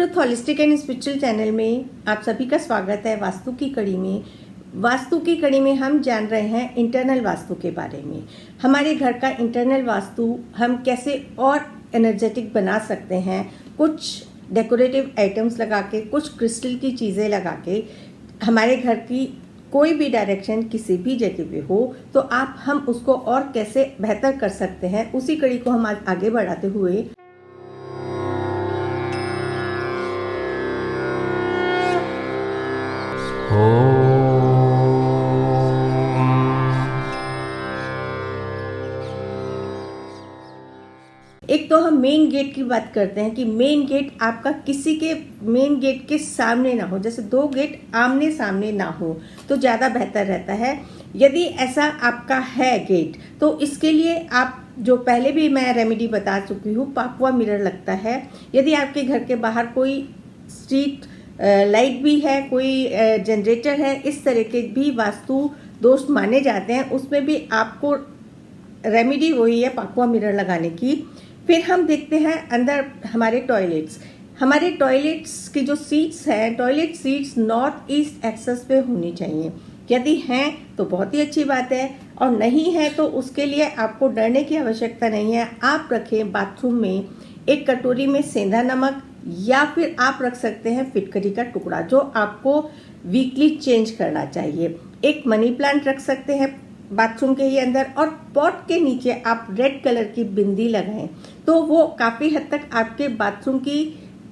Truth holistic and spiritual channel में आप सभी का स्वागत है। वास्तु की कड़ी में हम जान रहे हैं इंटरनल वास्तु के बारे में। हमारे घर का इंटरनल वास्तु हम कैसे और एनर्जेटिक बना सकते हैं, कुछ डेकोरेटिव आइटम्स लगा के, कुछ क्रिस्टल की चीज़ें लगा के। हमारे घर की कोई भी डायरेक्शन किसी भी जगह पे हो तो हम उसको और कैसे बेहतर कर सकते हैं, उसी कड़ी को हम आज आगे बढ़ाते हुए एक तो हम मेन गेट की बात करते हैं कि मेन गेट आपका किसी के मेन गेट के सामने ना हो। जैसे दो गेट आमने सामने ना हो तो ज़्यादा बेहतर रहता है। यदि ऐसा आपका है गेट तो इसके लिए आप जो पहले भी मैं रेमेडी बता चुकी हूँ, पापुआ मिरर लगता है। यदि आपके घर के बाहर कोई स्ट्रीट लाइट भी है, कोई जनरेटर है, इस तरह के भी वास्तु दोष माने जाते हैं, उसमें भी आपको रेमेडी वही है पापुआ मिरर लगाने की। फिर हम देखते हैं अंदर हमारे टॉयलेट्स की जो सीट्स हैं, toilet seats north east access पे होनी चाहिए। यदि हैं तो बहुत ही अच्छी बात है, और नहीं है तो उसके लिए आपको डरने की आवश्यकता नहीं है। आप रखें बाथरूम में एक कटोरी में सेंधा नमक, या फिर आप रख सकते हैं फिटकरी का टुकड़ा जो आपको वीकली चेंज करना चाहिए। एक मनी प्लांट रख सकते हैं बाथरूम के ही अंदर, और पॉट के नीचे आप रेड कलर की बिंदी लगाएं तो वो काफ़ी हद तक आपके बाथरूम की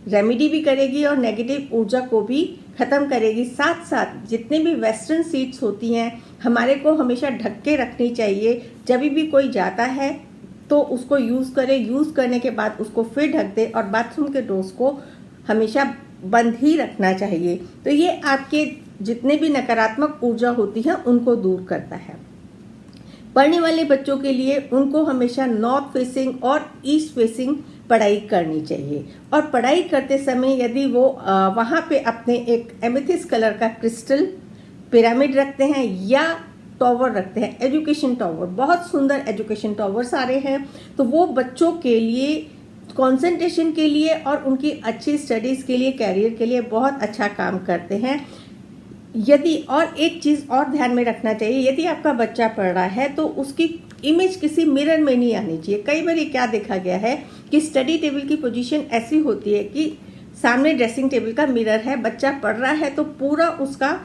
रेमेडी भी करेगी और नेगेटिव ऊर्जा को भी ख़त्म करेगी। साथ साथ जितने भी वेस्टर्न सीट्स होती हैं हमारे को हमेशा ढक के रखनी चाहिए। जब भी कोई जाता है तो उसको यूज़ करे, यूज़ करने के बाद उसको फिर ढक दे, और बाथरूम के डोर्स को हमेशा बंद ही रखना चाहिए। तो ये आपके जितने भी नकारात्मक ऊर्जा होती है उनको दूर करता है। पढ़ने वाले बच्चों के लिए उनको हमेशा नॉर्थ फेसिंग और ईस्ट फेसिंग पढ़ाई करनी चाहिए, और पढ़ाई करते समय यदि वो वहाँ पे अपने एक एमेथिस्ट कलर का क्रिस्टल पिरामिड रखते हैं या टॉवर रखते हैं, एजुकेशन टॉवर, बहुत सुंदर एजुकेशन टॉवर सारे हैं, तो वो बच्चों के लिए कंसंट्रेशन के लिए और उनकी अच्छी स्टडीज़ के लिए, कैरियर के लिए बहुत अच्छा काम करते हैं। यदि और एक चीज़ और ध्यान में रखना चाहिए, यदि आपका बच्चा पढ़ रहा है तो उसकी इमेज किसी मिरर में नहीं आनी चाहिए। कई बार ये क्या देखा गया है कि स्टडी टेबल की पोजीशन ऐसी होती है कि सामने ड्रेसिंग टेबल का मिरर है, बच्चा पढ़ रहा है तो पूरा उसका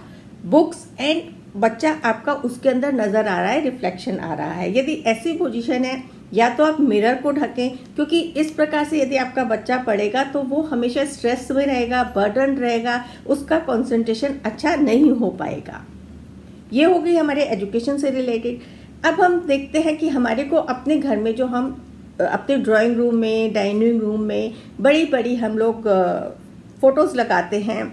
बुक्स एंड बच्चा आपका उसके अंदर नज़र आ रहा है, रिफ्लेक्शन आ रहा है। यदि ऐसी पोजीशन है या तो आप मिरर को ढकें, क्योंकि इस प्रकार से यदि आपका बच्चा पढ़ेगा तो वो हमेशा स्ट्रेस में रहेगा, बर्डन रहेगा, उसका कंसंट्रेशन अच्छा नहीं हो पाएगा। ये हो गई हमारे एजुकेशन से रिलेटेड। अब हम देखते हैं कि हमारे को अपने घर में जो हम अपने ड्राइंग रूम में, डाइनिंग रूम में बड़ी बड़ी हम लोग फ़ोटोज़ लगाते हैं,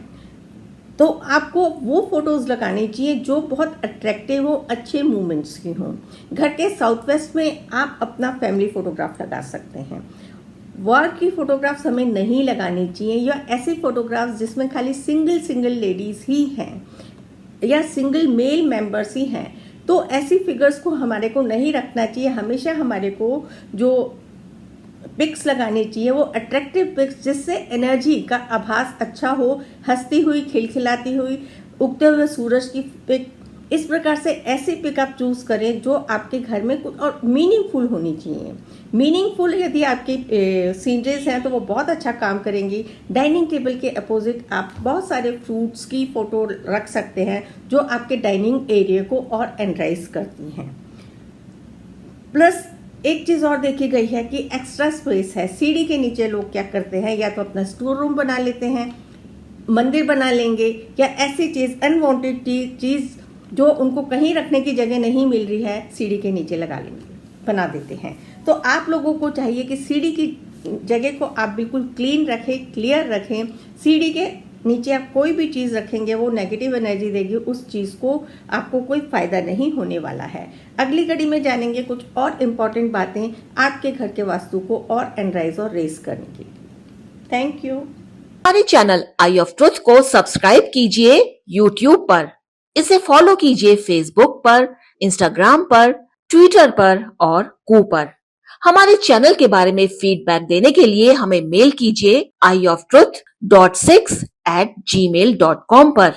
तो आपको वो फोटोज़ लगानी चाहिए जो बहुत अट्रैक्टिव हो, अच्छे मूवमेंट्स की हों। घर के साउथ वेस्ट में आप अपना फैमिली फ़ोटोग्राफ लगा सकते हैं। वॉर की फ़ोटोग्राफ्स हमें नहीं लगानी चाहिए, या ऐसी फ़ोटोग्राफ्स जिसमें खाली सिंगल लेडीज़ ही हैं या सिंगल मेल मेंबर्स ही हैं, तो ऐसी फिगर्स को हमारे को नहीं रखना चाहिए। हमेशा हमारे को जो पिक्स लगानी चाहिए वो अट्रैक्टिव पिक्स, जिससे एनर्जी का आभास अच्छा हो, हंसती हुई, खिलखिलाती हुई, उगते हुए सूरज की पिक। इस प्रकार से ऐसी पिक आप चूज़ करें जो आपके घर में कुछ और मीनिंगफुल होनी चाहिए। मीनिंगफुल यदि आपकी सीनरीज हैं तो वो बहुत अच्छा काम करेंगी। डाइनिंग टेबल के अपोजिट आप बहुत सारे फ्रूट्स की फ़ोटो रख सकते हैं जो आपके डाइनिंग एरिया को और एनराइज करती हैं। प्लस एक चीज़ और देखी गई है कि एक्स्ट्रा स्पेस है। सीढ़ी के नीचे लोग क्या करते हैं, या तो अपना स्टोर रूम बना लेते हैं, मंदिर बना लेंगे, या ऐसी चीज़ अनवांटेड चीज़ जो उनको कहीं रखने की जगह नहीं मिल रही है, सीढ़ी के नीचे लगा लेंगे, बना देते हैं। तो आप लोगों को चाहिए कि सीढ़ी की जगह को आप बिल्कुल क्लीन रखें, क्लियर रखें। सीढ़ी के नीचे आप कोई भी चीज़ रखेंगे वो नेगेटिव एनर्जी देगी, उस चीज़ को आपको कोई फ़ायदा नहीं होने वाला है। अगली कड़ी में जानेंगे कुछ और इम्पॉर्टेंट बातें आपके घर के वास्तु को और एनराइज और रेस करने के लिए। Thank you. हमारे चैनल आई ऑफ ट्रुथ को सब्सक्राइब कीजिए यूट्यूब पर, इसे फॉलो कीजिए फेसबुक पर, इंस्टाग्राम पर, ट्विटर पर और कू पर। हमारे चैनल के बारे में फीडबैक देने के लिए हमें मेल कीजिए iofTruth 6@gmail.com पर।